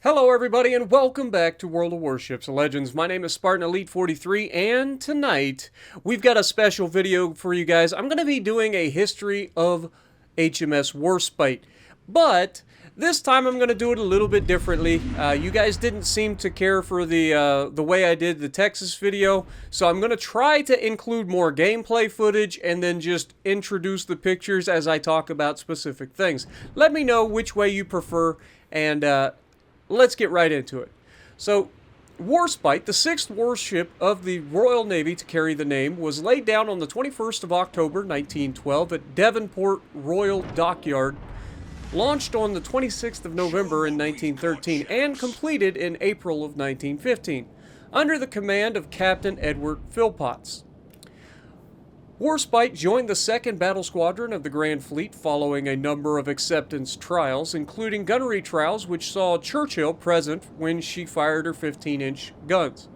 Hello everybody and welcome back to World of Warships Legends. My name is Spartan Elite 43 and tonight we've got a special video for you guys. I'm going to be doing a history of HMS Warspite, but this time I'm going to do it a little bit differently. You guys didn't seem to care for the way I did the Texas video, so I'm going to try to include more gameplay footage and then just introduce the pictures as I talk about specific things. Let me know which way you prefer, and let's get right into it. So, Warspite, the sixth warship of the Royal Navy to carry the name, was laid down on the 21st of October 1912 at Devonport Royal Dockyard, launched on the 26th of November in 1913, and completed in April of 1915, under the command of Captain Edward Philpotts. Warspite joined the 2nd Battle Squadron of the Grand Fleet following a number of acceptance trials, including gunnery trials which saw Churchill present when she fired her 15-inch guns.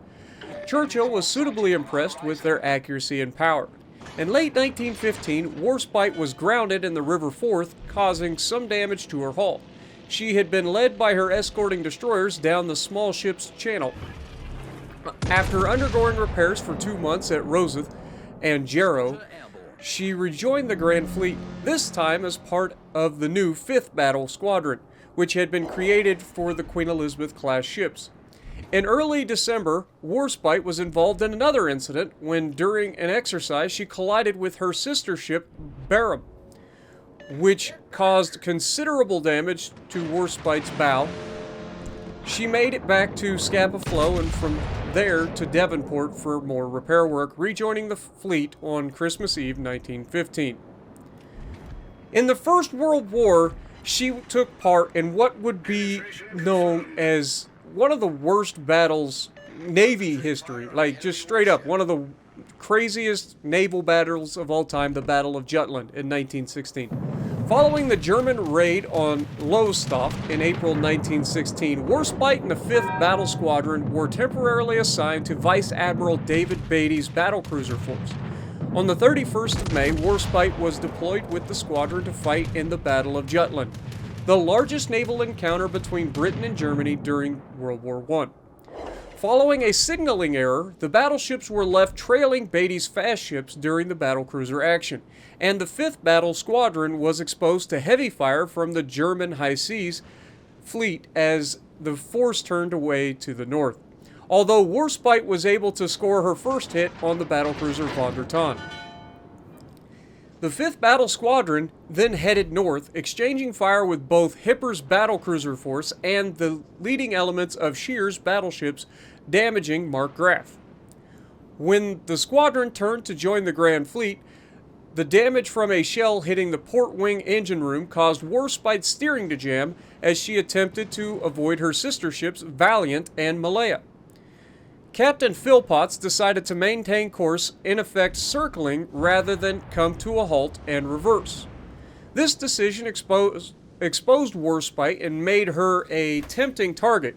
Churchill was suitably impressed with their accuracy and power. In late 1915, Warspite was grounded in the River Forth, causing some damage to her hull. She had been led by her escorting destroyers down the small ship's channel. After undergoing repairs for 2 months at Rosyth and Jarrow, she rejoined the Grand Fleet, this time as part of the new 5th Battle Squadron, which had been created for the Queen Elizabeth-class ships. In early December, Warspite was involved in another incident when, during an exercise, she collided with her sister ship, Barham, which caused considerable damage to Warspite's bow. She made it back to Scapa Flow and from there to Devonport for more repair work, rejoining the fleet on Christmas Eve 1915. In the First World War, she took part in what would be known as one of the worst battles Navy history, like just straight up one of the craziest naval battles of all time, the Battle of Jutland in 1916. Following the German raid on Lowestoft in April 1916, Warspite and the 5th Battle Squadron were temporarily assigned to Vice Admiral David Beatty's battlecruiser force. On the 31st of May, Warspite was deployed with the squadron to fight in the Battle of Jutland, the largest naval encounter between Britain and Germany during World War I. Following a signaling error, the battleships were left trailing Beatty's fast ships during the battlecruiser action, and the 5th Battle Squadron was exposed to heavy fire from the German High Seas fleet as the force turned away to the north, although Warspite was able to score her first hit on the battlecruiser Von der Tann. The 5th Battle Squadron then headed north, exchanging fire with both Hipper's battlecruiser force and the leading elements of Scheer's battleships, damaging Mark Graf. When the squadron turned to join the Grand Fleet, the damage from a shell hitting the port wing engine room caused Warspite's steering to jam as she attempted to avoid her sister ships Valiant and Malaya. Captain Philpotts decided to maintain course, in effect circling rather than come to a halt and reverse. This decision exposed Warspite and made her a tempting target.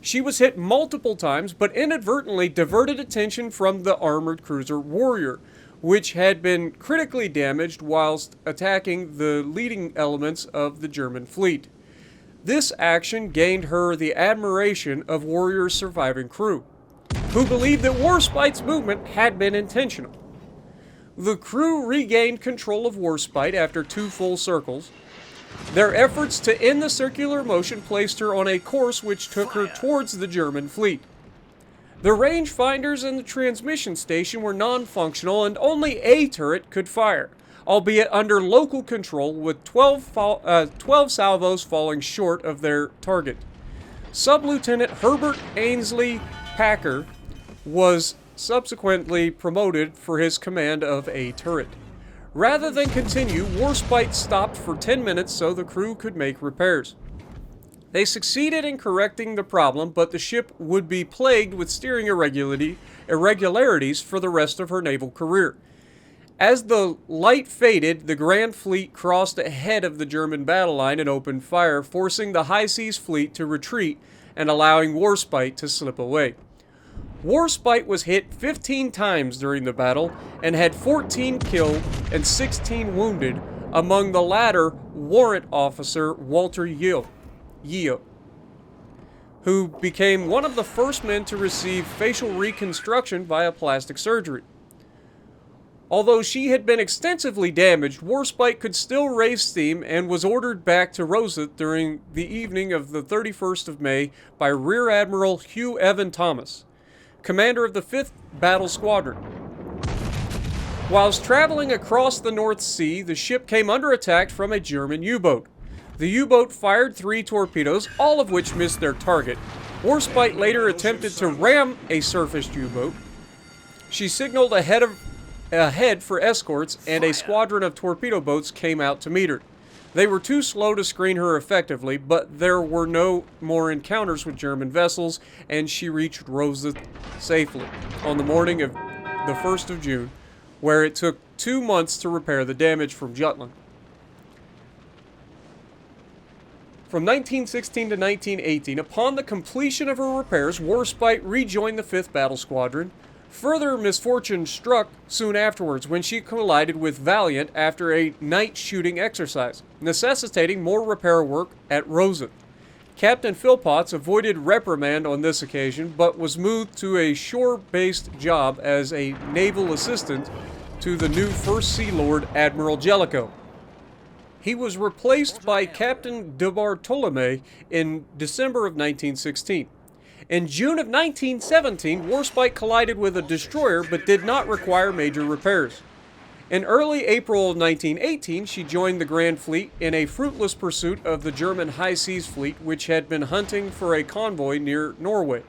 She was hit multiple times, but inadvertently diverted attention from the armored cruiser Warrior, which had been critically damaged whilst attacking the leading elements of the German fleet. This action gained her the admiration of Warrior's surviving crew, who believed that Warspite's movement had been intentional. The crew regained control of Warspite after 2 full circles. Their efforts to end the circular motion placed her on a course which took her towards the German fleet. The rangefinders and the transmission station were non-functional and only a turret could fire, albeit under local control, with 12 salvos falling short of their target. Sub-Lieutenant Herbert Ainsley Packer was subsequently promoted for his command of a turret. Rather than continue, Warspite stopped for 10 minutes so the crew could make repairs. They succeeded in correcting the problem, but the ship would be plagued with steering irregularities for the rest of her naval career. As the light faded, the Grand Fleet crossed ahead of the German battle line and opened fire, forcing the High Seas Fleet to retreat and allowing Warspite to slip away. Warspite was hit 15 times during the battle and had 14 killed and 16 wounded, among the latter Warrant Officer Walter Yeo. who became one of the first men to receive facial reconstruction via plastic surgery. Although she had been extensively damaged, Warspite could still raise steam and was ordered back to Rosyth during the evening of the 31st of May by Rear Admiral Hugh Evan Thomas, commander of the 5th Battle Squadron. Whilst traveling across the North Sea, the ship came under attack from a German U-boat. The U-boat fired 3 torpedoes, all of which missed their target. Warspite later attempted to ram a surfaced U-boat. She signaled ahead for escorts, and a squadron of torpedo boats came out to meet her. They were too slow to screen her effectively, but there were no more encounters with German vessels, and she reached Rosyth safely on the morning of the 1st of June, where it took 2 months to repair the damage from Jutland. From 1916 to 1918, upon the completion of her repairs, Warspite rejoined the 5th Battle Squadron. Further misfortune struck soon afterwards when she collided with Valiant after a night shooting exercise, necessitating more repair work at Rosyth. Captain Philpotts avoided reprimand on this occasion, but was moved to a shore-based job as a naval assistant to the new First Sea Lord Admiral Jellicoe. He was replaced by Captain de Bartolome in December of 1916. In June of 1917, Warspite collided with a destroyer but did not require major repairs. In early April of 1918, she joined the Grand Fleet in a fruitless pursuit of the German High Seas Fleet, which had been hunting for a convoy near Norway.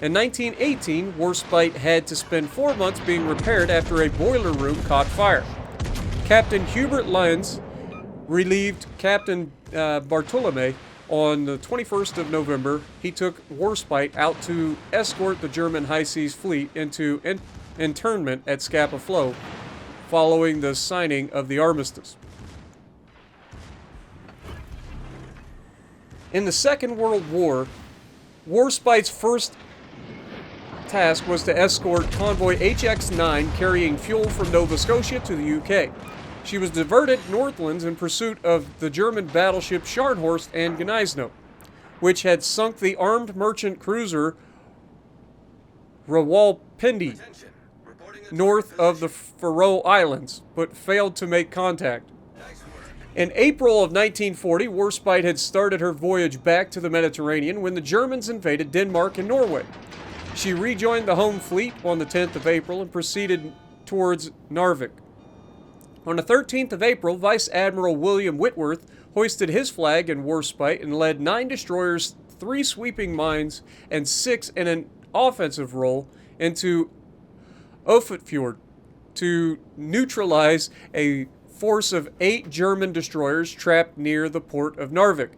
In 1918, Warspite had to spend 4 months being repaired after a boiler room caught fire. Captain Hubert Lenz relieved Captain Bartolome. On the 21st of November, he took Warspite out to escort the German High Seas Fleet into internment at Scapa Flow, following the signing of the armistice. In the Second World War, Warspite's first task was to escort convoy HX-9 carrying fuel from Nova Scotia to the UK. She was diverted northlands in pursuit of the German battleship Scharnhorst and Gneisno, which had sunk the armed merchant cruiser Rawalpindi north of the Faroe Islands, but failed to make contact. In April of 1940, Warspite had started her voyage back to the Mediterranean when the Germans invaded Denmark and Norway. She rejoined the home fleet on the 10th of April and proceeded towards Narvik. On the 13th of April, Vice Admiral William Whitworth hoisted his flag in Warspite and led 9 destroyers, 3 sweeping mines, and 6 in an offensive role into Ofotfjord to neutralize a force of 8 German destroyers trapped near the port of Narvik.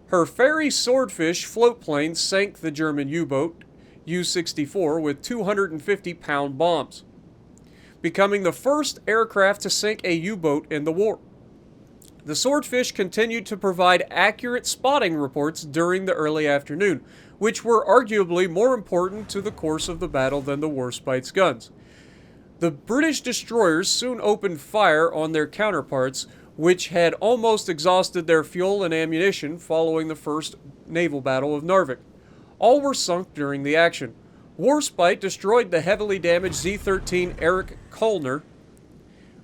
Her Fairey Swordfish floatplane sank the German U-boat U-64 with 250-pound bombs, becoming the first aircraft to sink a U-boat in the war. The Swordfish continued to provide accurate spotting reports during the early afternoon, which were arguably more important to the course of the battle than the Warspite's guns. The British destroyers soon opened fire on their counterparts, which had almost exhausted their fuel and ammunition following the First Naval Battle of Narvik. All were sunk during the action. Warspite destroyed the heavily damaged Z-13 Erich Kolner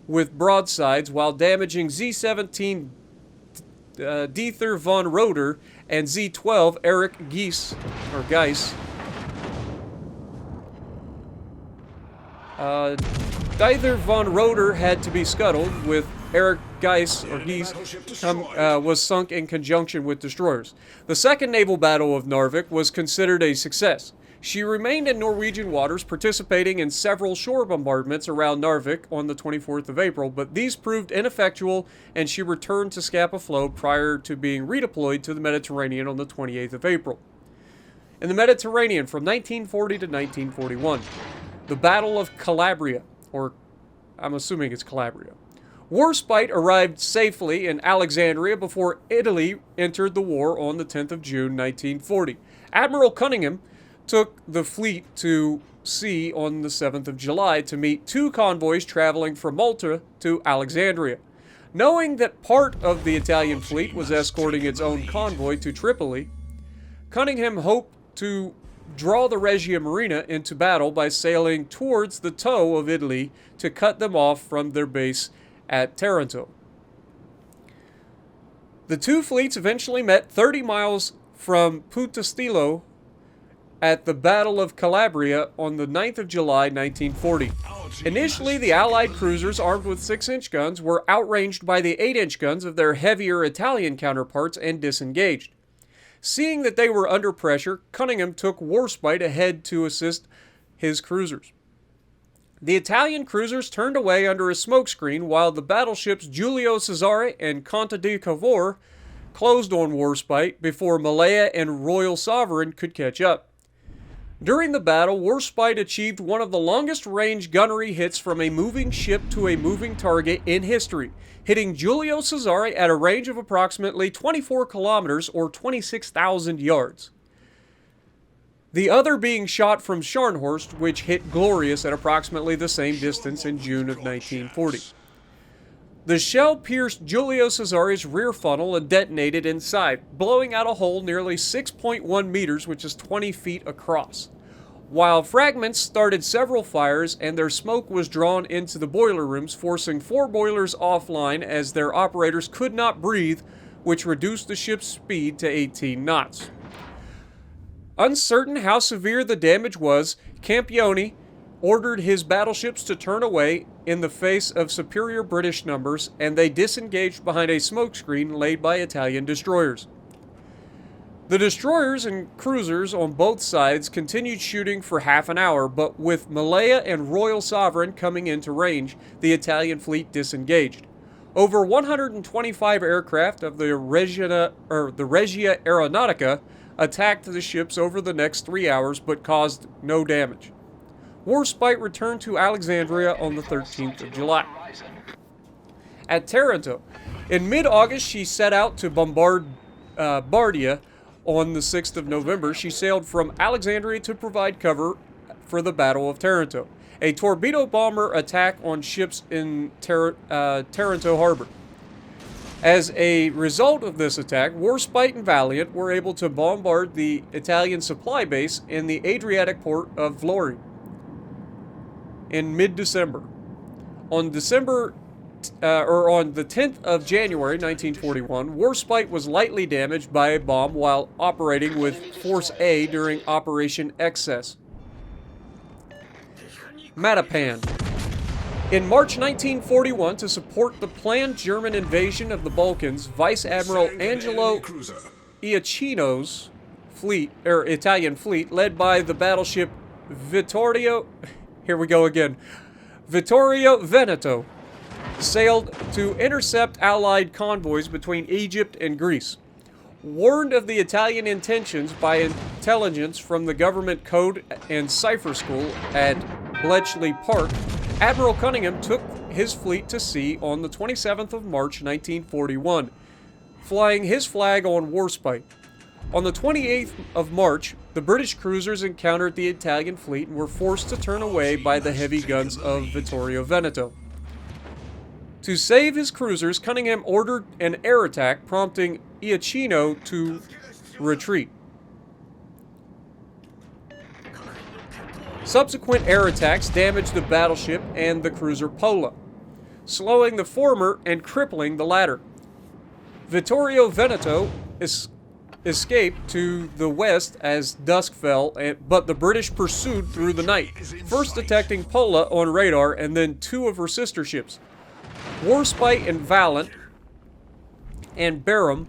with broadsides while damaging Z-17 Dieter von Roeder and Z-12 Erich Geiss. Dieter von Roeder had to be scuttled, with Erich Geiss was sunk in conjunction with destroyers. The Second Naval Battle of Narvik was considered a success. She remained in Norwegian waters, participating in several shore bombardments around Narvik on the 24th of April, but these proved ineffectual, and she returned to Scapa Flow prior to being redeployed to the Mediterranean on the 28th of April. In the Mediterranean from 1940 to 1941, the Battle of Calabria, or I'm assuming it's Calabria. Warspite arrived safely in Alexandria before Italy entered the war on the 10th of June 1940. Admiral Cunningham took the fleet to sea on the 7th of July to meet 2 convoys traveling from Malta to Alexandria. Knowing that part of the Italian fleet was escorting its own convoy to Tripoli, Cunningham hoped to draw the Regia Marina into battle by sailing towards the toe of Italy to cut them off from their base at Taranto. The two fleets eventually met 30 miles from Puttastilo at the Battle of Calabria on the 9th of July, 1940. Initially, the Allied cruisers armed with 6-inch guns were outranged by the 8-inch guns of their heavier Italian counterparts and disengaged. Seeing that they were under pressure, Cunningham took Warspite ahead to assist his cruisers. The Italian cruisers turned away under a smokescreen while the battleships Giulio Cesare and Conte di Cavour closed on Warspite before Malaya and Royal Sovereign could catch up. During the battle, Warspite achieved one of the longest range gunnery hits from a moving ship to a moving target in history, hitting Giulio Cesare at a range of approximately 24 kilometers or 26,000 yards. The other being shot from Scharnhorst, which hit Glorious at approximately the same distance in June of 1940. The shell pierced Giulio Cesare's rear funnel and detonated inside, blowing out a hole nearly 6.1 meters, which is 20 feet across. While fragments started several fires and their smoke was drawn into the boiler rooms, forcing 4 boilers offline as their operators could not breathe, which reduced the ship's speed to 18 knots. Uncertain how severe the damage was, Campione ordered his battleships to turn away in the face of superior British numbers, and they disengaged behind a smokescreen laid by Italian destroyers. The destroyers and cruisers on both sides continued shooting for half an hour, but with Malaya and Royal Sovereign coming into range, the Italian fleet disengaged. Over 125 aircraft of the Regia Aeronautica attacked the ships over the next 3 hours but caused no damage. Warspite returned to Alexandria on the 13th of July. At Taranto, in mid-August, she set out to bombard Bardia. On the 6th of November, she sailed from Alexandria to provide cover for the Battle of Taranto, a torpedo bomber attack on ships in Taranto harbor. As a result of this attack, Warspite and Valiant were able to bombard the Italian supply base in the Adriatic port of Vlorë in mid-December. On the 10th of January 1941, Warspite was lightly damaged by a bomb while operating with Force A during Operation Excess. Matapan. In March 1941, to support the planned German invasion of the Balkans, Vice Admiral Angelo Iachino's Italian fleet, led by the battleship Vittorio Veneto, sailed to intercept Allied convoys between Egypt and Greece. Warned of the Italian intentions by intelligence from the government code and cipher school at Bletchley Park, Admiral Cunningham took his fleet to sea on the 27th of March 1941, flying his flag on Warspite. On the 28th of March, the British cruisers encountered the Italian fleet and were forced to turn away by the heavy guns of Vittorio Veneto. To save his cruisers, Cunningham ordered an air attack, prompting Iachino to retreat. Subsequent air attacks damaged the battleship and the cruiser Pola, slowing the former and crippling the latter. Vittorio Veneto escaped to the west as dusk fell, but the British pursued through the night, first detecting Pola on radar and then 2 of her sister ships. Warspite and Valiant and Barham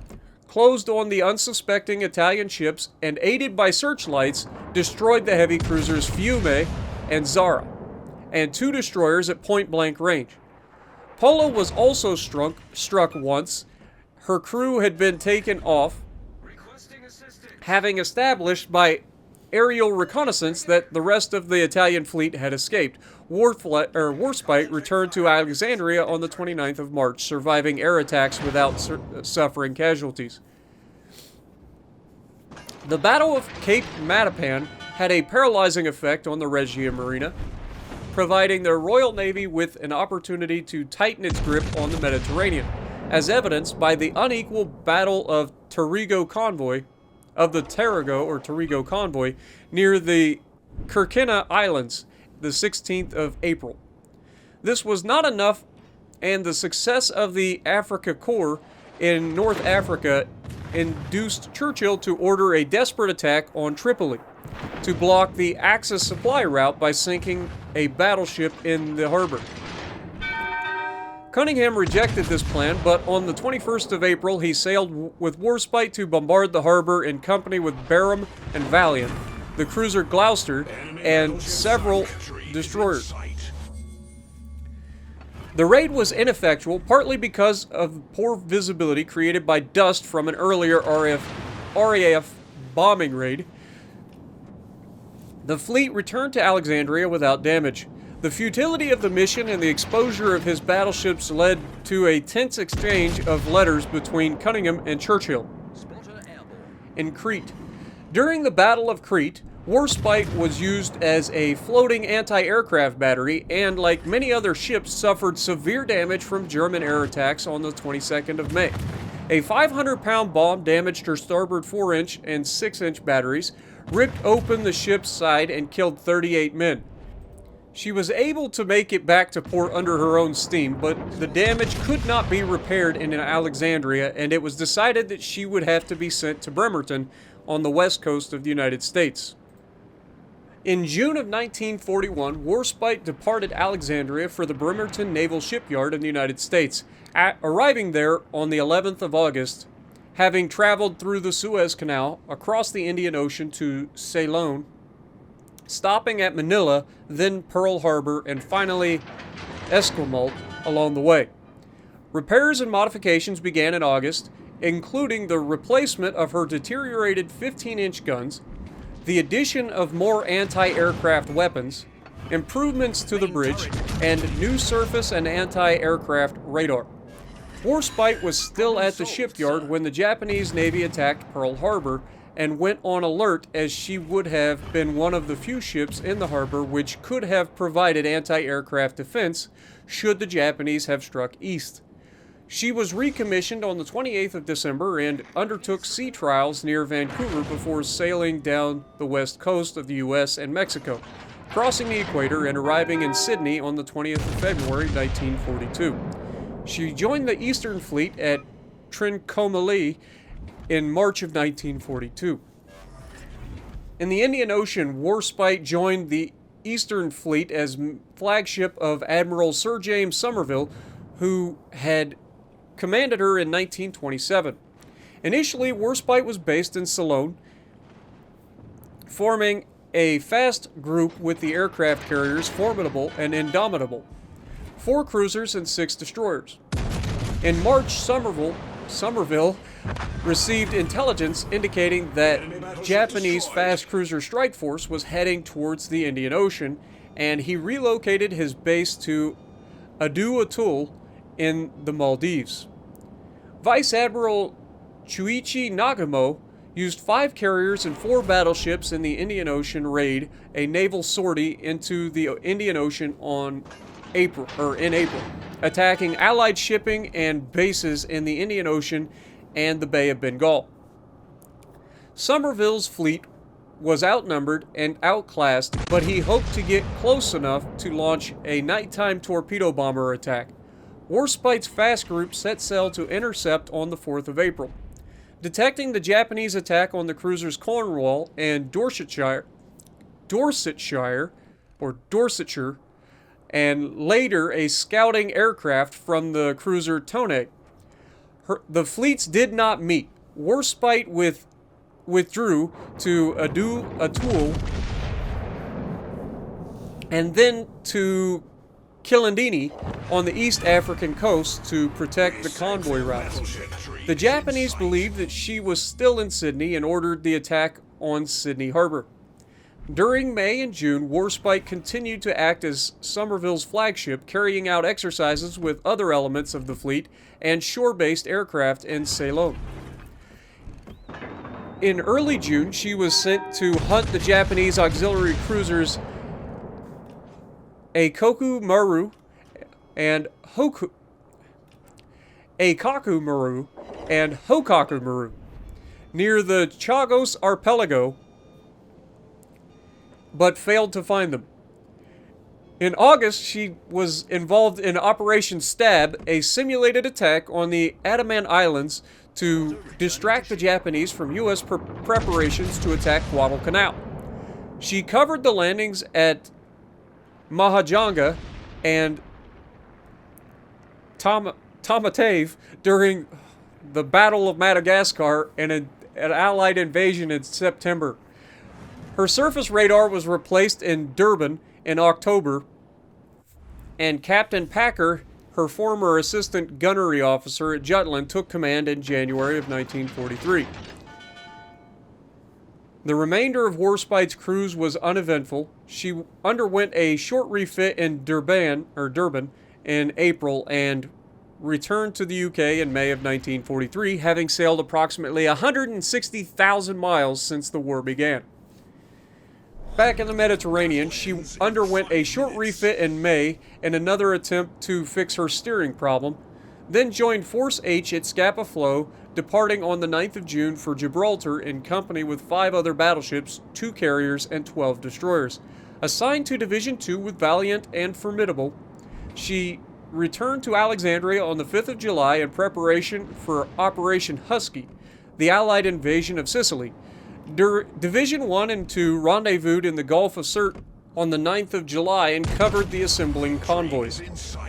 closed on the unsuspecting Italian ships and, aided by searchlights, destroyed the heavy cruisers Fiume and Zara, and 2 destroyers at point-blank range. Pola was also struck once. Her crew had been taken off, having established by aerial reconnaissance that the rest of the Italian fleet had escaped. Warspite returned to Alexandria on the 29th of March, surviving air attacks without suffering casualties. The Battle of Cape Matapan had a paralyzing effect on the Regia Marina, providing the Royal Navy with an opportunity to tighten its grip on the Mediterranean, as evidenced by the unequal Battle of Tarigo Convoy, of the Tarigo convoy near the Kirkina Islands, the 16th of April. This was not enough, and the success of the Afrika Korps in North Africa induced Churchill to order a desperate attack on Tripoli to block the Axis supply route by sinking a battleship in the harbor. Cunningham rejected this plan, but on the 21st of April, he sailed with Warspite to bombard the harbor in company with Barham and Valiant, the cruiser Gloucester, and several destroyers. The raid was ineffectual, partly because of poor visibility created by dust from an earlier RAF bombing raid. The fleet returned to Alexandria without damage. The futility of the mission and the exposure of his battleships led to a tense exchange of letters between Cunningham and Churchill. In Crete. During the Battle of Crete, Warspite was used as a floating anti-aircraft battery and, like many other ships, suffered severe damage from German air attacks on the 22nd of May. A 500-pound bomb damaged her starboard 4-inch and 6-inch batteries, ripped open the ship's side, and killed 38 men. She was able to make it back to port under her own steam, but the damage could not be repaired in Alexandria, and it was decided that she would have to be sent to Bremerton on the west coast of the United States. In June of 1941, Warspite departed Alexandria for the Bremerton Naval Shipyard in the United States, arriving there on the 11th of August, having traveled through the Suez Canal, across the Indian Ocean to Ceylon, stopping at Manila, then Pearl Harbor, and finally Esquimalt along the way. Repairs and modifications began in August, including the replacement of her deteriorated 15-inch guns, the addition of more anti-aircraft weapons, improvements to the bridge, and new surface and anti-aircraft radar. Warspite was still at the shipyard when the Japanese Navy attacked Pearl Harbor and went on alert, as she would have been one of the few ships in the harbor which could have provided anti-aircraft defense should the Japanese have struck east. She was recommissioned on the 28th of December and undertook sea trials near Vancouver before sailing down the west coast of the U.S. and Mexico, crossing the equator and arriving in Sydney on the 20th of February 1942. She joined the Eastern Fleet at Trincomalee in March of 1942. In the Indian Ocean, Warspite joined the Eastern Fleet as flagship of Admiral Sir James Somerville, who had commanded her in 1927. Initially, Warspite was based in Ceylon, forming a fast group with the aircraft carriers Formidable and Indomitable, 4 cruisers and 6 destroyers. In March, Somerville received intelligence indicating that Japanese fast cruiser strike force was heading towards the Indian Ocean, and he relocated his base to Adu Atul in the Maldives. Vice Admiral Chuichi Nagamo used 5 carriers and 4 battleships in the Indian Ocean raid, a naval sortie into the Indian Ocean in April, attacking Allied shipping and bases in the Indian Ocean and the Bay of Bengal. Somerville's fleet was outnumbered and outclassed, but he hoped to get close enough to launch a nighttime torpedo bomber attack. Warspite's fast group set sail to intercept on the 4th of April. Detecting the Japanese attack on the cruisers Cornwall and Dorsetshire, and later a scouting aircraft from the cruiser Tone, the fleets did not meet. Warspite withdrew to Adu Atul and then to Kilindini on the East African coast to protect the convoy routes. The Japanese believed that she was still in Sydney and ordered the attack on Sydney Harbor. During May and June, Warspite continued to act as Somerville's flagship, carrying out exercises with other elements of the fleet and shore-based aircraft in Ceylon. In early June, she was sent to hunt the Japanese auxiliary cruisers Eikaku Maru and Hokaku Maru. near the Chagos Archipelago, but failed to find them. In August, she was involved in Operation Stab, a simulated attack on the Andaman Islands to distract the Japanese from U.S. preparations to attack Guadalcanal. She covered the landings at Mahajanga and Tamatave during the Battle of Madagascar and an Allied invasion in September. Her surface radar was replaced in Durban in October, and Captain Packer, her former assistant gunnery officer at Jutland, took command in January of 1943. The remainder of Warspite's cruise was uneventful. She underwent a short refit in Durban in April and returned to the UK in May of 1943, having sailed approximately 160,000 miles since the war began. Back in the Mediterranean, she underwent a short refit in May and another attempt to fix her steering problem, then joined Force H at Scapa Flow, departing on the 9th of June for Gibraltar in company with 5 other battleships, 2 carriers, and 12 destroyers. Assigned to Division II with Valiant and Formidable, she returned to Alexandria on the 5th of July in preparation for Operation Husky, the Allied invasion of Sicily. Division 1 and 2 rendezvoused in the Gulf of Sirte on the 9th of July and covered the assembling convoys.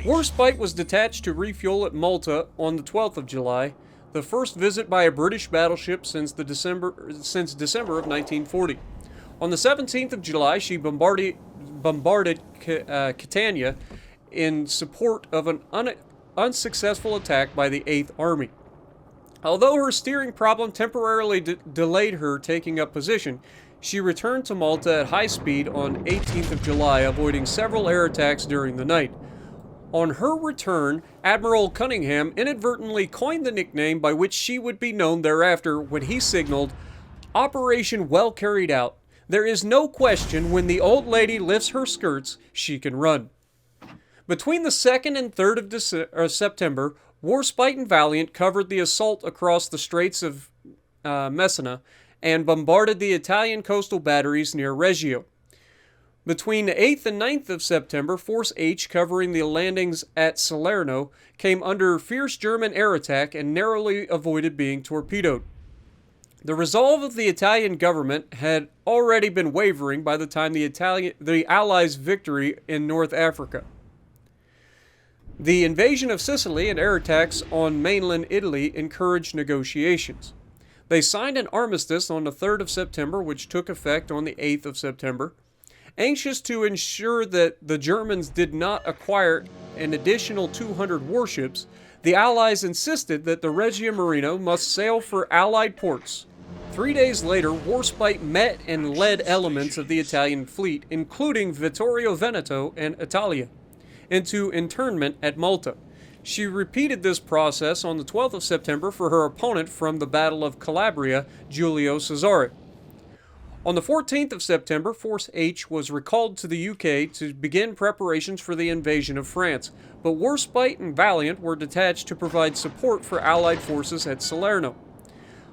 Warspite was detached to refuel at Malta on the 12th of July, the first visit by a British battleship since December of 1940. On the 17th of July, she bombarded Catania in support of an unsuccessful attack by the 8th Army. Although her steering problem temporarily delayed her taking up position, she returned to Malta at high speed on 18th of July, avoiding several air attacks during the night. On her return, Admiral Cunningham inadvertently coined the nickname by which she would be known thereafter when he signaled, "Operation well carried out. There is no question when the old lady lifts her skirts, she can run." Between the 2nd and 3rd of September, Warspite and Valiant covered the assault across the Straits of Messina and bombarded the Italian coastal batteries near Reggio. Between the 8th and 9th of September, Force H, covering the landings at Salerno, came under fierce German air attack and narrowly avoided being torpedoed. The resolve of the Italian government had already been wavering by the time the Allies' victory in North Africa. The invasion of Sicily and air attacks on mainland Italy encouraged negotiations. They signed an armistice on the 3rd of September, which took effect on the 8th of September. Anxious to ensure that the Germans did not acquire an additional 200 warships, the Allies insisted that the Regia Marina must sail for Allied ports. 3 days later, Warspite met and led elements of the Italian fleet, including Vittorio Veneto and Italia, into internment at Malta. She repeated this process on the 12th of September for her opponent from the Battle of Calabria, Giulio Cesare. On the 14th of September, Force H was recalled to the UK to begin preparations for the invasion of France, but Warspite and Valiant were detached to provide support for Allied forces at Salerno.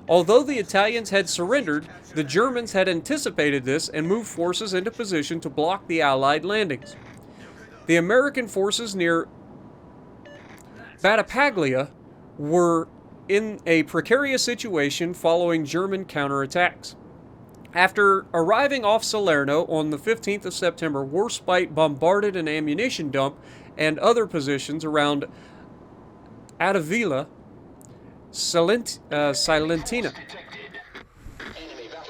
Although the Italians had surrendered, the Germans had anticipated this and moved forces into position to block the Allied landings. The American forces near Battipaglia were in a precarious situation following German counterattacks. After arriving off Salerno on the 15th of September, Warspite bombarded an ammunition dump and other positions around Adavila, Salentina,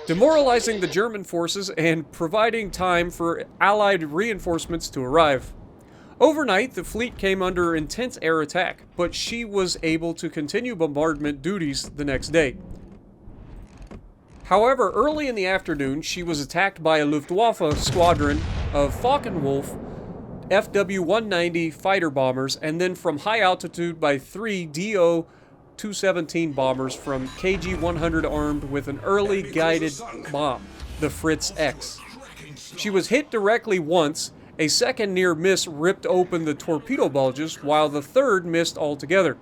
demoralizing the German forces and providing time for Allied reinforcements to arrive. Overnight, the fleet came under intense air attack, but she was able to continue bombardment duties the next day. However, early in the afternoon, she was attacked by a Luftwaffe squadron of Focke-Wulf FW-190 fighter bombers, and then from high altitude by 3 Do-217 bombers from KG-100 armed with an early guided bomb, the Fritz X. She was hit directly once. A second near miss ripped open the torpedo bulges, while the third missed altogether.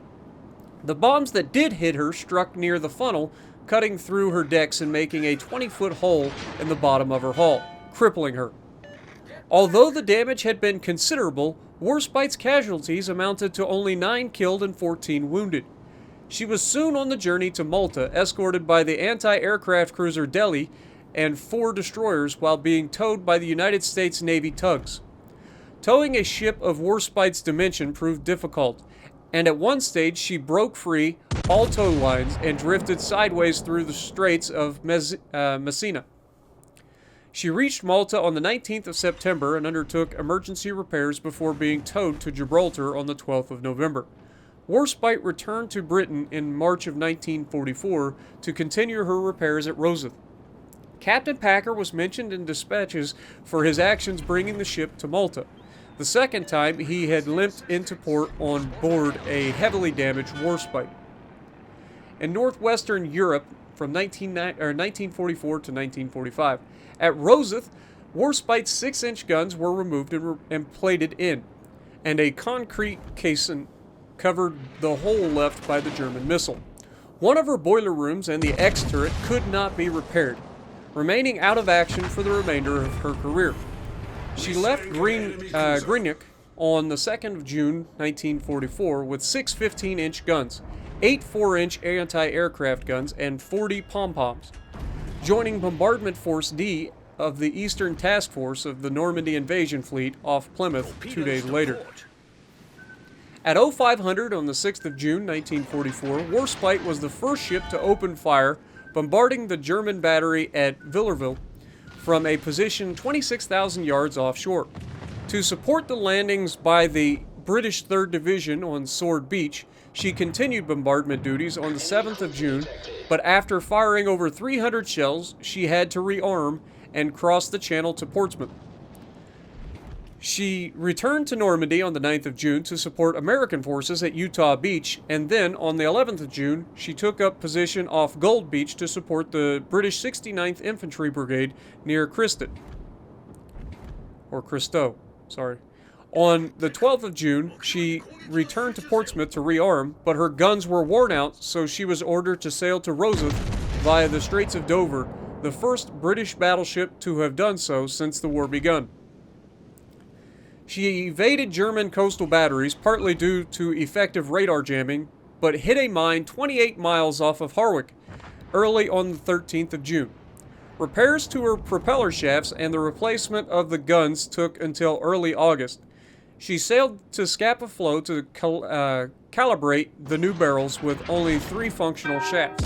The bombs that did hit her struck near the funnel, cutting through her decks and making a 20-foot hole in the bottom of her hull, crippling her. Although the damage had been considerable, Warspite's casualties amounted to only 9 killed and 14 wounded. She was soon on the journey to Malta, escorted by the anti-aircraft cruiser Delhi and 4 destroyers while being towed by the United States Navy tugs. Towing a ship of Warspite's dimension proved difficult, and at one stage she broke free all tow lines and drifted sideways through the Straits of Messina. She reached Malta on the 19th of September and undertook emergency repairs before being towed to Gibraltar on the 12th of November. Warspite returned to Britain in March of 1944 to continue her repairs at Rosyth. Captain Packer was mentioned in dispatches for his actions bringing the ship to Malta. The second time, he had limped into port on board a heavily damaged Warspite. In northwestern Europe, from 1944 to 1945, at Rosyth, Warspite's 6-inch guns were removed and plated in, and a concrete caisson covered the hole left by the German missile. One of her boiler rooms and the X-turret could not be repaired, remaining out of action for the remainder of her career. She left Greenock on the 2nd of June 1944 with 6 15-inch guns, 8 4-inch anti-aircraft guns, and 40 pom-poms, joining Bombardment Force D of the Eastern Task Force of the Normandy invasion fleet off Plymouth 2 days later. At 0500 on the 6th of June 1944, Warspite was the first ship to open fire, bombarding the German battery at Villerville from a position 26,000 yards offshore. To support the landings by the British 3rd Division on Sword Beach, she continued bombardment duties on the 7th of June, but after firing over 300 shells, she had to rearm and cross the channel to Portsmouth. She returned to Normandy on the 9th of June to support American forces at Utah Beach, and then on the 11th of June, she took up position off Gold Beach to support the British 69th Infantry Brigade near Christo. On the 12th of June, she returned to Portsmouth to rearm, but her guns were worn out, so she was ordered to sail to Rosyth via the Straits of Dover, the first British battleship to have done so since the war begun. She evaded German coastal batteries, partly due to effective radar jamming, but hit a mine 28 miles off of Harwich early on the 13th of June. Repairs to her propeller shafts and the replacement of the guns took until early August. She sailed to Scapa Flow to calibrate the new barrels with only 3 functional shafts,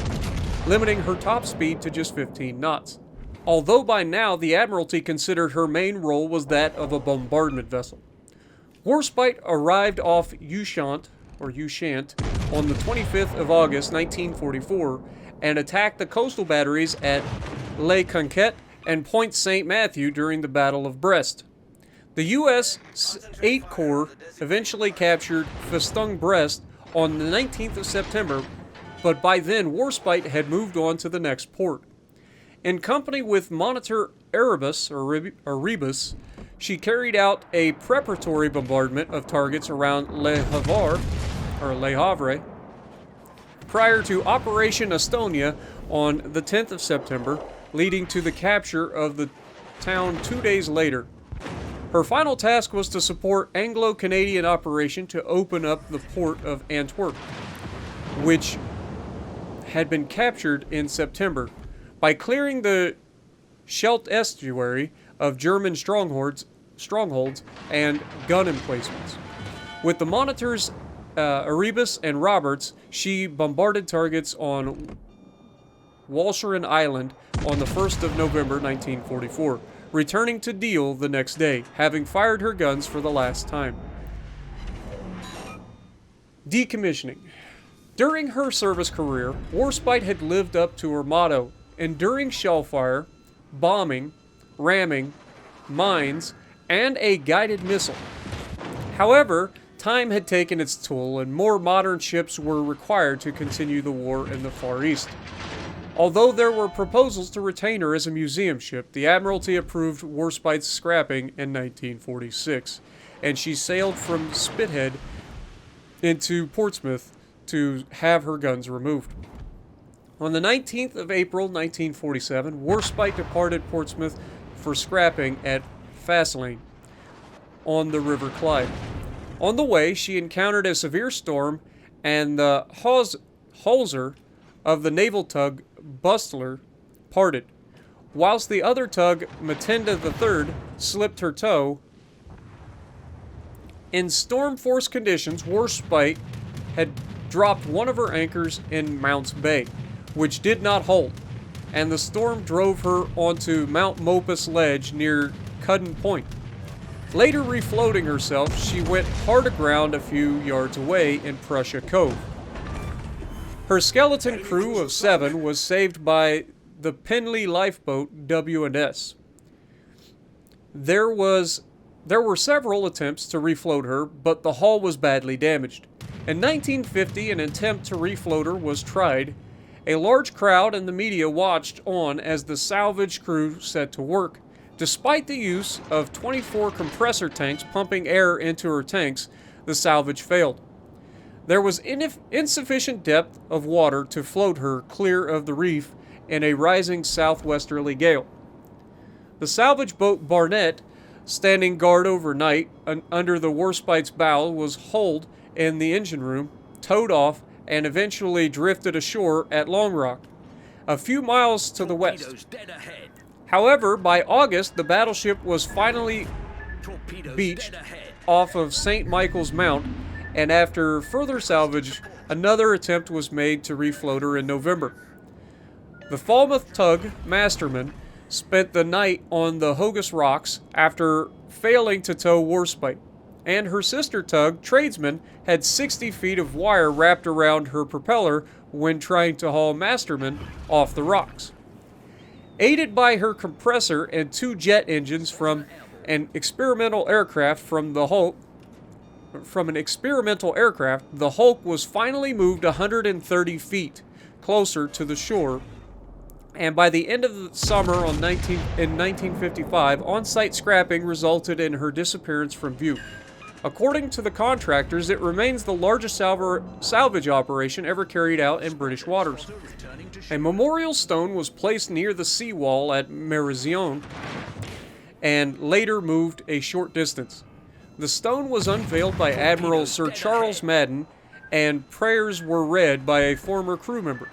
limiting her top speed to just 15 knots. Although by now the Admiralty considered her main role was that of a bombardment vessel. Warspite arrived off Ushant on the 25th of August 1944 and attacked the coastal batteries at Le Conquet and Point St. Matthew during the Battle of Brest. The U.S. 8th Corps eventually captured Festung Brest on the 19th of September, but by then Warspite had moved on to the next port. In company with Monitor Erebus, she carried out a preparatory bombardment of targets around Le Havre, prior to Operation Estonia on the 10th of September, leading to the capture of the town 2 days later. Her final task was to support Anglo-Canadian operation to open up the port of Antwerp, which had been captured in September, by clearing the Scheldt estuary of German strongholds and gun emplacements. With the monitors Erebus and Roberts, she bombarded targets on Walcheren Island on the 1st of November 1944, returning to Deal the next day, having fired her guns for the last time. Decommissioning. During her service career, Warspite had lived up to her motto, enduring shellfire, bombing, ramming, mines, and a guided missile. However, time had taken its toll and more modern ships were required to continue the war in the Far East. Although there were proposals to retain her as a museum ship, the Admiralty approved Warspite's scrapping in 1946, and she sailed from Spithead into Portsmouth to have her guns removed. On the 19th of April, 1947, Warspite departed Portsmouth for scrapping at Faslane on the River Clyde. On the way, she encountered a severe storm, and the hawser of the naval tug Bustler parted, whilst the other tug, Matilda III, slipped her tow. In storm-force conditions, Warspite had dropped one of her anchors in Mounts Bay, which did not hold, and the storm drove her onto Mount Mopus Ledge near Cudden Point. Later refloating herself, she went hard aground a few yards away in Prussia Cove. Her skeleton crew of 7 was saved by the Penley lifeboat W&S. There were several attempts to refloat her, but the hull was badly damaged. In 1950, an attempt to refloat her was tried. A large crowd and the media watched on as the salvage crew set to work. Despite the use of 24 compressor tanks pumping air into her tanks, the salvage failed. There was insufficient depth of water to float her clear of the reef in a rising southwesterly gale. The salvage boat Barnett, standing guard overnight under the Warspite's bow, was holed in the engine room, towed off, and eventually drifted ashore at Long Rock, a few miles to the west. However, by August, the battleship was finally beached off of St. Michael's Mount, and after further salvage, another attempt was made to refloat her in November. The Falmouth tug Masterman spent the night on the Hogus Rocks after failing to tow Warspite, and her sister tug Tradesman had 60 feet of wire wrapped around her propeller when trying to haul Masterman off the rocks. Aided by her compressor and 2 jet engines from an experimental aircraft the Hulk was finally moved 130 feet closer to the shore, and by the end of the summer in 1955, on-site scrapping resulted in her disappearance from view. According to the contractors, it remains the largest salvage operation ever carried out in British waters. A memorial stone was placed near the seawall at Marazion and later moved a short distance. The stone was unveiled by Admiral Sir Charles Madden, and prayers were read by a former crew member.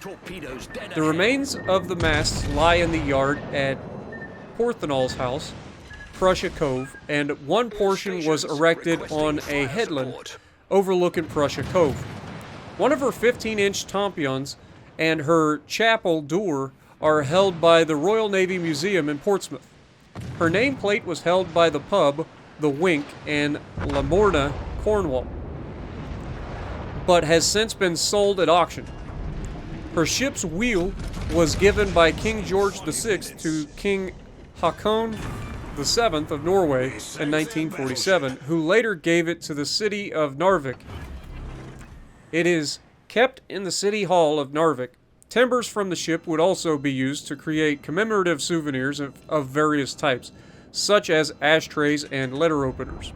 The remains of the masts lie in the yard at Porthenall's house, Prussia Cove, and one portion was erected on a headland overlooking Prussia Cove. One of her 15-inch tompions and her chapel door are held by the Royal Navy Museum in Portsmouth. Her nameplate was held by the pub, the Wink, in Lamorna, Cornwall, but has since been sold at auction. Her ship's wheel was given by King George VI to King Haakon VII of Norway in 1947, who later gave it to the city of Narvik. It is kept in the City Hall of Narvik. Timbers from the ship would also be used to create commemorative souvenirs of various types, such as ashtrays and letter openers.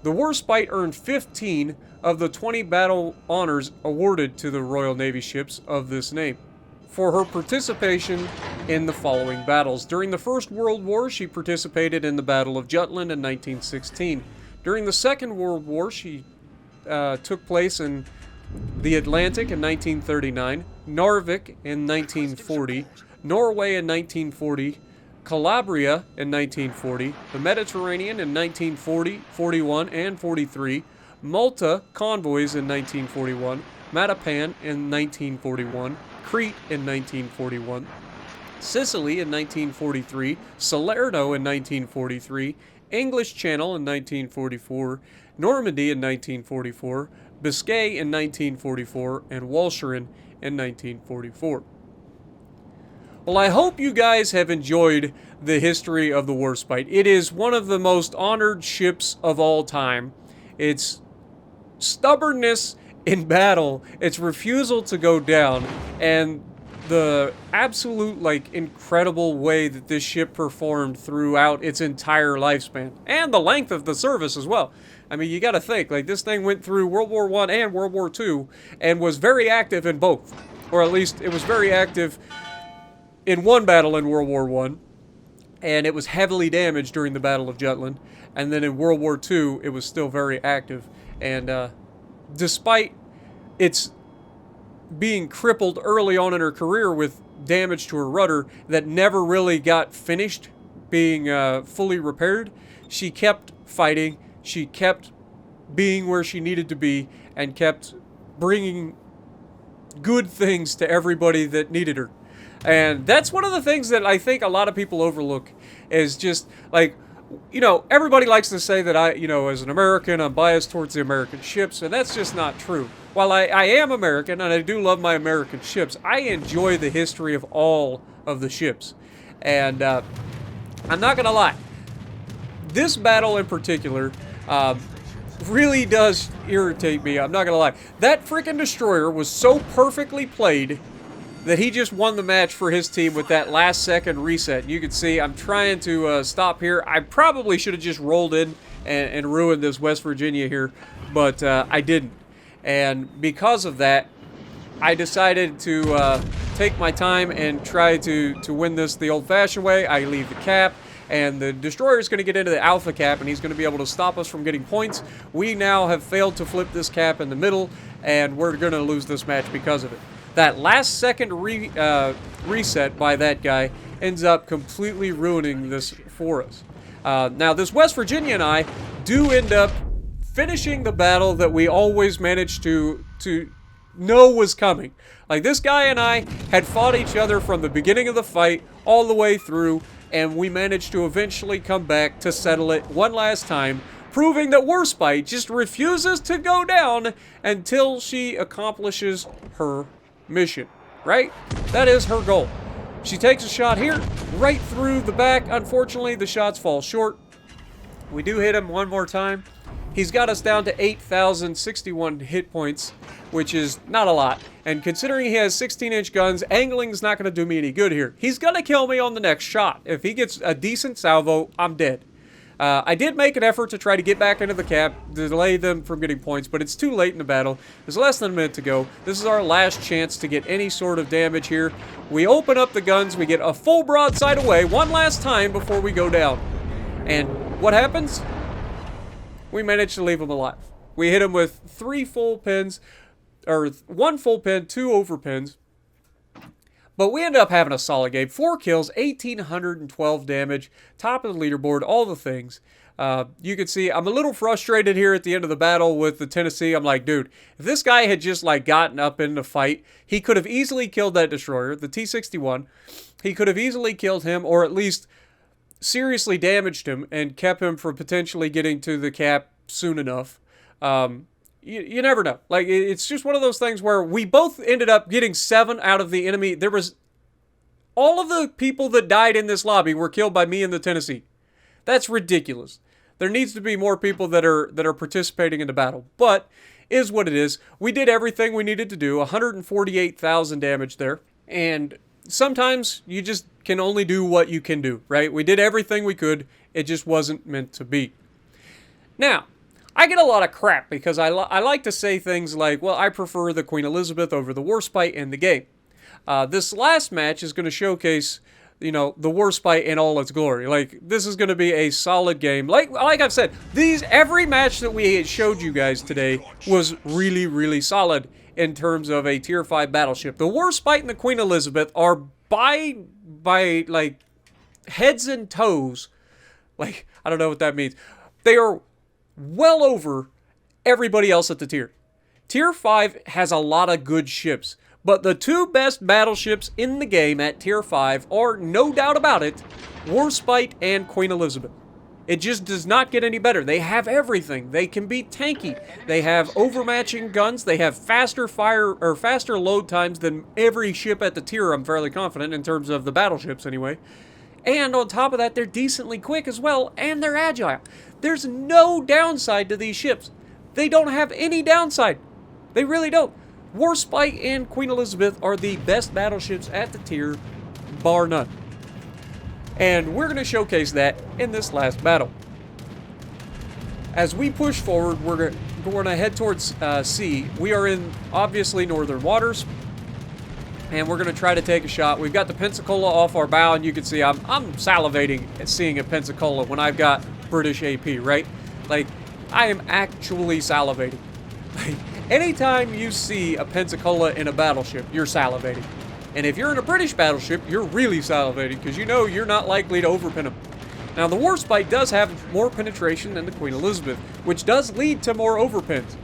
The Warspite earned 15 of the 20 battle honors awarded to the Royal Navy ships of this name for her participation in the following battles. During the First World War, she participated in the Battle of Jutland in 1916. During the Second World War, she took place in the Atlantic in 1939, Narvik in 1940, Norway in 1940, Calabria in 1940, the Mediterranean in 1940, 41, and 43, Malta convoys in 1941, Matapan in 1941, Crete in 1941, Sicily in 1943, Salerno in 1943, English Channel in 1944, Normandy in 1944, Biscay in 1944, and Walcheren in 1944. Well, I hope you guys have enjoyed the history of the Warspite. It is one of the most honored ships of all time. Its stubbornness in battle, its refusal to go down, and the absolute, like, incredible way that this ship performed throughout its entire lifespan, and the length of the service as well. I mean, you got to think, like, this thing went through World War I and World War II, and was very active in both. Or at least, it was very active in one battle in World War I, and it was heavily damaged during the Battle of Jutland. And then in World War II, it was still very active. And despite its being crippled early on in her career with damage to her rudder that never really got finished being fully repaired, she kept fighting, she kept being where she needed to be, and kept bringing good things to everybody that needed her. And that's one of the things that I think a lot of people overlook, is just, like, you know, everybody likes to say that as an American, I'm biased towards the American ships, and that's just not true. While I am American, and I do love my American ships, I enjoy the history of all of the ships. And I'm not gonna lie, this battle in particular really does irritate me. I'm not gonna lie. That freaking destroyer was so perfectly played that he just won the match for his team with that last second reset. You can see I'm trying to stop here. I probably should have just rolled in and ruined this West Virginia here, but I didn't. And because of that, I decided to take my time and try to win this the old-fashioned way. I leave the cap, and the destroyer is going to get into the alpha cap, and he's going to be able to stop us from getting points. We now have failed to flip this cap in the middle, and we're going to lose this match because of it. That last second reset by that guy ends up completely ruining this for us. Now, this West Virginia and I do end up finishing the battle that we always managed to know was coming. Like, this guy and I had fought each other from the beginning of the fight all the way through, and we managed to eventually come back to settle it one last time, proving that Warspite just refuses to go down until she accomplishes her mission, right? That is her goal. She takes a shot here, right through the back. Unfortunately, the shots fall short. We do hit him one more time. He's got us down to 8,061 hit points, which is not a lot. And considering he has 16-inch guns, angling's not going to do me any good here. He's going to kill me on the next shot. If he gets a decent salvo, I'm dead. I did make an effort to try to get back into the cap, delay them from getting points, but it's too late in the battle. There's less than a minute to go. This is our last chance to get any sort of damage here. We open up the guns, we get a full broadside away one last time before we go down. And what happens? We manage to leave him alive. We hit him with 3 full pins, or 1 full pin, 2 over pins. But we ended up having a solid game. 4 kills, 1,812 damage, top of the leaderboard, all the things. You can see I'm a little frustrated here at the end of the battle with the Tennessee. I'm like, dude, if this guy had just, like, gotten up in the fight, he could have easily killed that destroyer, the T-61. He could have easily killed him, or at least seriously damaged him and kept him from potentially getting to the cap soon enough. You never know. Like, it's just one of those things where we both ended up getting 7 out of the enemy. There was... all of the people that died in this lobby were killed by me and the Tennessee. That's ridiculous. There needs to be more people that are participating in the battle. But, is what it is. We did everything we needed to do. 148,000 damage there. And sometimes you just can only do what you can do, right? We did everything we could. It just wasn't meant to be. Now, I get a lot of crap because I like to say things like, well, I prefer the Queen Elizabeth over the Warspite in the game. This last match is going to showcase, you know, the Warspite in all its glory. Like, this is going to be a solid game. Like I've said, every match that we showed you guys today was really, really solid in terms of a Tier 5 battleship. The Warspite and the Queen Elizabeth are by like, heads and toes, like, I don't know what that means. They are well over everybody else at the tier. Tier 5 has a lot of good ships, but the 2 best battleships in the game at Tier 5 are, no doubt about it, Warspite and Queen Elizabeth. It just does not get any better. They have everything. They can be tanky. They have overmatching guns. They have faster fire, or faster load times than every ship at the tier, I'm fairly confident, in terms of the battleships anyway. And on top of that, they're decently quick as well, and they're agile. There's no downside to these ships. They don't have any downside. They really don't. Warspite and Queen Elizabeth are the best battleships at the tier, bar none. And we're going to showcase that in this last battle. As we push forward, we're going to head towards sea. We are in, obviously, northern waters. And we're going to try to take a shot. We've got the Pensacola off our bow, and you can see I'm salivating at seeing a Pensacola when I've got British AP, right? Like, I am actually salivating. Like, anytime you see a Pensacola in a battleship, you're salivating. And if you're in a British battleship, you're really salivating because you know you're not likely to overpin them. Now, the Warspite does have more penetration than the Queen Elizabeth, which does lead to more overpins.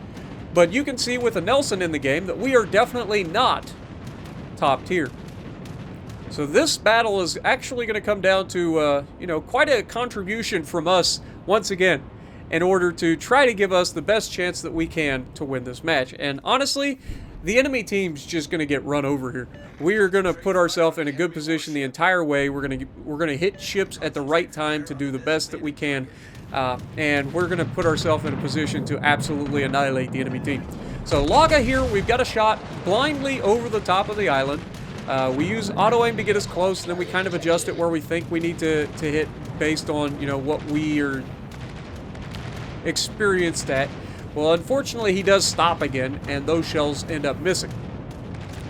But you can see with a Nelson in the game that we are definitely not top tier. So this battle is actually going to come down to, you know, quite a contribution from us once again in order to try to give us the best chance that we can to win this match. And honestly, the enemy team's just going to get run over here. We are going to put ourselves in a good position the entire way. We're going to hit ships at the right time to do the best that we can, and we're going to put ourselves in a position to absolutely annihilate the enemy team. So Laga here, we've got a shot blindly over the top of the island. We use auto aim to get us close, and then we kind of adjust it where we think we need to hit based on, you know, what we are experienced at. Well, unfortunately, he does stop again, and those shells end up missing.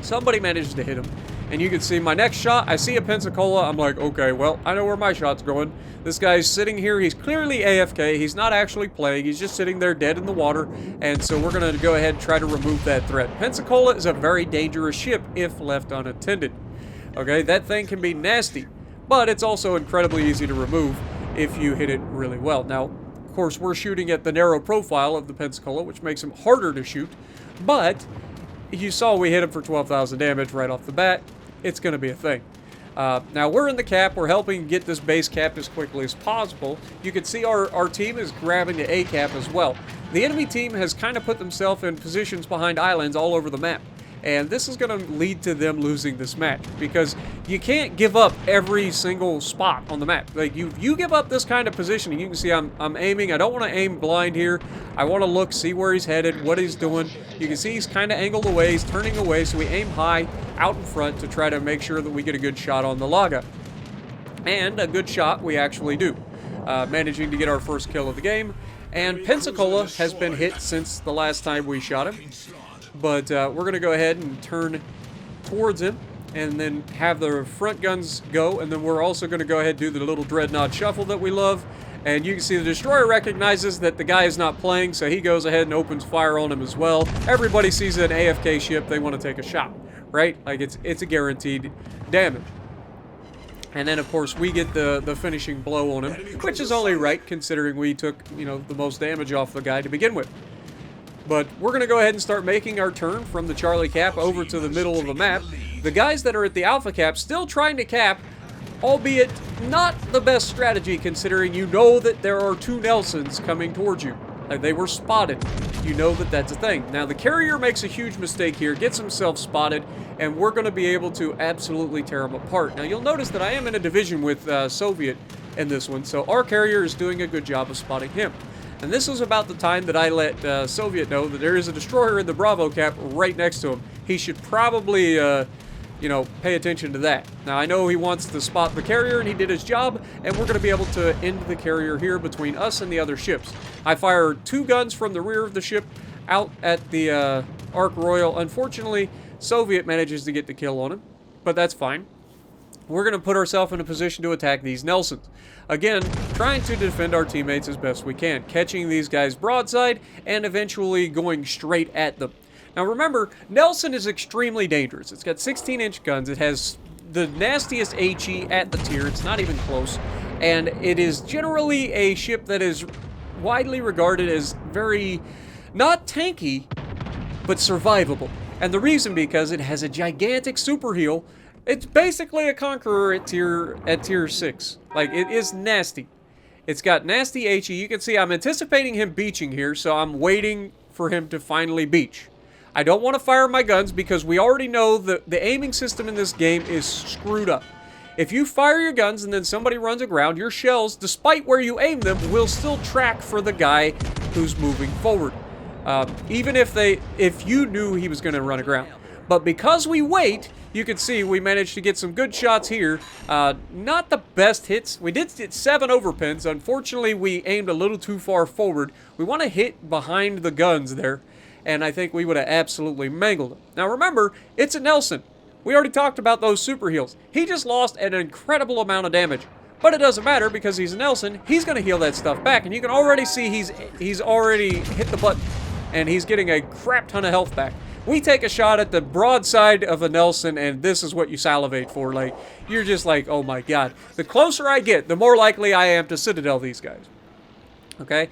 Somebody managed to hit him, and you can see my next shot, I see a Pensacola, I'm like, okay, well, I know where my shot's going. This guy's sitting here, he's clearly AFK, he's not actually playing, he's just sitting there dead in the water, and so we're going to go ahead and try to remove that threat. Pensacola is a very dangerous ship if left unattended. Okay, that thing can be nasty, but it's also incredibly easy to remove if you hit it really well. Now, of course, we're shooting at the narrow profile of the Pensacola, which makes him harder to shoot, but you saw we hit him for 12,000 damage right off the bat. It's going to be a thing. Now, we're in the cap. We're helping get this base capped as quickly as possible. You can see our team is grabbing the A cap as well. The enemy team has kind of put themselves in positions behind islands all over the map. And this is going to lead to them losing this match because you can't give up every single spot on the map. Like, you give up this kind of positioning, you can see I'm aiming. I don't want to aim blind here. I want to look, see where he's headed, what he's doing. You can see he's kind of angled away. He's turning away, so we aim high out in front to try to make sure that we get a good shot on the Laga. And a good shot we actually do, managing to get our first kill of the game. And Pensacola has been hit since the last time we shot him. But we're going to go ahead and turn towards him and then have the front guns go. And then we're also going to go ahead and do the little dreadnought shuffle that we love. And you can see the destroyer recognizes that the guy is not playing, so he goes ahead and opens fire on him as well. Everybody sees an AFK ship, they want to take a shot, right? Like, it's a guaranteed damage. And then, of course, we get the finishing blow on him, which is only right considering we took, you know, the most damage off the guy to begin with. But we're going to go ahead and start making our turn from the Charlie cap over to the middle of the map. The guys that are at the Alpha cap still trying to cap, albeit not the best strategy considering you know that there are two Nelsons coming towards you. They were spotted. You know that that's a thing. Now, the carrier makes a huge mistake here, gets himself spotted, and we're going to be able to absolutely tear him apart. Now, you'll notice that I am in a division with Soviet in this one, so our carrier is doing a good job of spotting him. And this was about the time that I let Soviet know that there is a destroyer in the Bravo cap right next to him. He should probably, you know, pay attention to that. Now, I know he wants to spot the carrier, and he did his job, and we're going to be able to end the carrier here between us and the other ships. I fire 2 guns from the rear of the ship out at the Ark Royal. Unfortunately, Soviet manages to get the kill on him, but that's fine. We're going to put ourselves in a position to attack these Nelsons. Again, trying to defend our teammates as best we can, catching these guys broadside and eventually going straight at them. Now remember, Nelson is extremely dangerous. It's got 16-inch guns. It has the nastiest HE at the tier. It's not even close. And it is generally a ship that is widely regarded as very, not tanky, but survivable. And the reason because it has a gigantic super heal. It's basically a Conqueror at tier 6. Like, it is nasty. It's got nasty HE. You can see I'm anticipating him beaching here, so I'm waiting for him to finally beach. I don't want to fire my guns because we already know that the aiming system in this game is screwed up. If you fire your guns and then somebody runs aground, your shells, despite where you aim them, will still track for the guy who's moving forward. even if you knew he was going to run aground. But because we wait, you can see we managed to get some good shots here. Not the best hits. We did get 7 overpins. Unfortunately, we aimed a little too far forward. We want to hit behind the guns there, and I think we would have absolutely mangled him. Now remember, it's a Nelson. We already talked about those super heals. He just lost an incredible amount of damage. But it doesn't matter because he's a Nelson. He's going to heal that stuff back, and you can already see he's already hit the button, and he's getting a crap ton of health back. We take a shot at the broadside of a Nelson, and this is what you salivate for. Like, you're just like, oh my god. The closer I get, the more likely I am to Citadel these guys. Okay?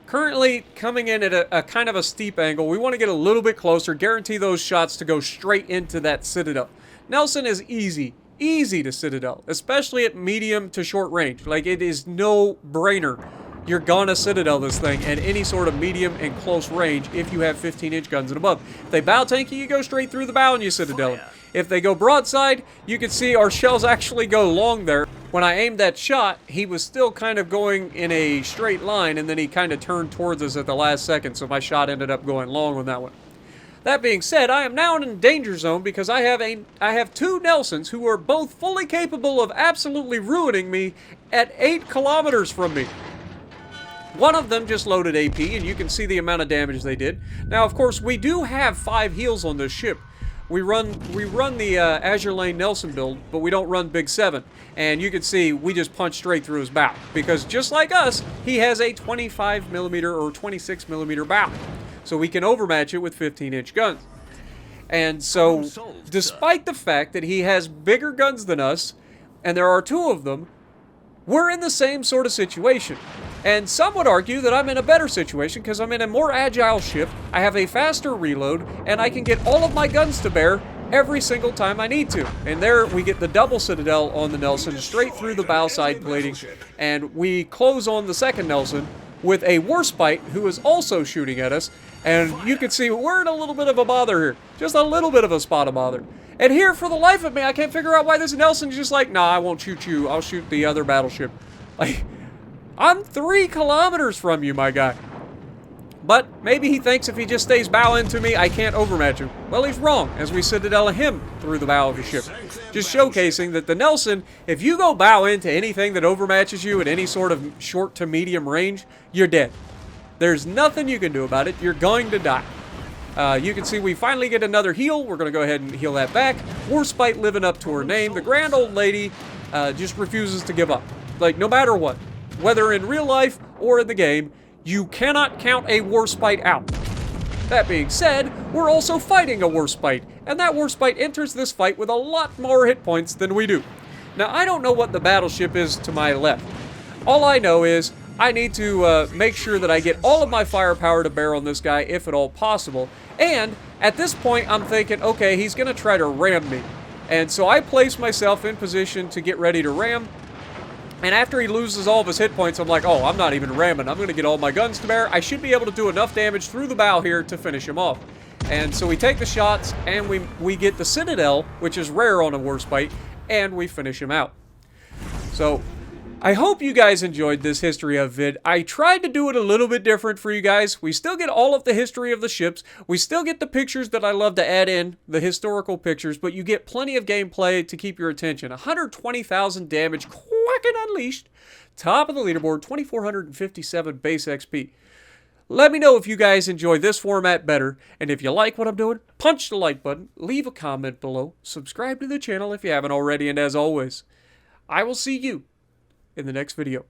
Currently coming in at a kind of a steep angle. We want to get a little bit closer, guarantee those shots to go straight into that Citadel. Nelson is easy to Citadel, especially at medium to short range. Like, it is no brainer. You're gonna Citadel this thing at any sort of medium and close range if you have 15-inch guns and above. If they bow tank you, you go straight through the bow and you Citadel them. If they go broadside, you can see our shells actually go long there. When I aimed that shot, he was still kind of going in a straight line, and then he kind of turned towards us at the last second, so my shot ended up going long on that one. That being said, I am now in a danger zone because I have 2 Nelsons who are both fully capable of absolutely ruining me at 8 kilometers from me. One of them just loaded AP, and you can see the amount of damage they did. Now, of course, we do have 5 heals on this ship. We run the Azure Lane Nelson build, but we don't run Big 7. And you can see we just punch straight through his bow. Because just like us, he has a 25mm or 26mm bow. So we can overmatch it with 15-inch guns. And so, despite the fact that he has bigger guns than us, and there are 2 of them, we're in the same sort of situation. And some would argue that I'm in a better situation because I'm in a more agile ship, I have a faster reload, and I can get all of my guns to bear every single time I need to. And there we get the double Citadel on the Nelson straight through the bow side plating, and we close on the second Nelson with a Warspite who is also shooting at us, and you can see we're in a little bit of a bother here. Just a little bit of a spot of bother. And here, for the life of me, I can't figure out why this Nelson's just like, nah, I won't shoot you, I'll shoot the other battleship. Like, I'm 3 kilometers from you, my guy. But maybe he thinks if he just stays bow into me, I can't overmatch him. Well, he's wrong, as we Citadel him through the bow of his ship. Just showcasing that the Nelson, if you go bow into anything that overmatches you at any sort of short to medium range, you're dead. There's nothing you can do about it. You're going to die. You can see we finally get another heal. We're going to go ahead and heal that back. Warspite living up to her name. The grand old lady just refuses to give up. Like, no matter what. Whether in real life or in the game, you cannot count a Warspite out. That being said, we're also fighting a Warspite, and that Warspite enters this fight with a lot more hit points than we do. Now, I don't know what the battleship is to my left. All I know is I need to make sure that I get all of my firepower to bear on this guy, if at all possible. And at this point, I'm thinking, okay, he's going to try to ram me. And so I place myself in position to get ready to ram. And after he loses all of his hit points, I'm like, oh, I'm not even ramming. I'm going to get all my guns to bear. I should be able to do enough damage through the bow here to finish him off. And so we take the shots, and we get the Citadel, which is rare on a Warspite, and we finish him out. So, I hope you guys enjoyed this history of vid. I tried to do it a little bit different for you guys. We still get all of the history of the ships. We still get the pictures that I love to add in, the historical pictures, but you get plenty of gameplay to keep your attention. 120,000 damage, Kraken Unleashed, top of the leaderboard, 2,457 base XP. Let me know if you guys enjoy this format better, and if you like what I'm doing, punch the like button, leave a comment below, subscribe to the channel if you haven't already, and as always, I will see you in the next video.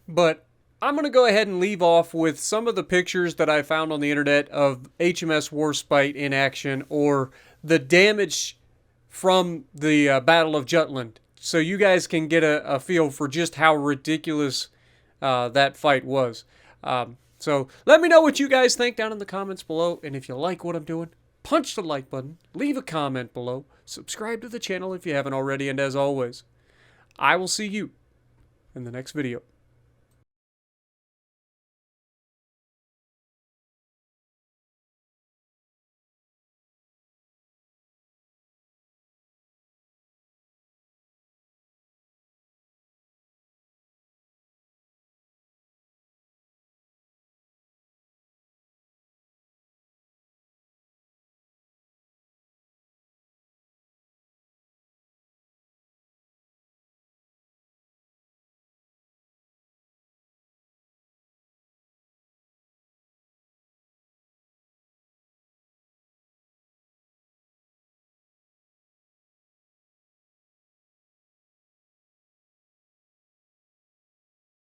But I'm going to go ahead and leave off with some of the pictures that I found on the internet of HMS Warspite in action, or the damage from the Battle of Jutland, so you guys can get a feel for just how ridiculous that fight was. So let me know what you guys think down in the comments below, and if you like what I'm doing, punch the like button, leave a comment below, subscribe to the channel if you haven't already, and as always, I will see you in the next video.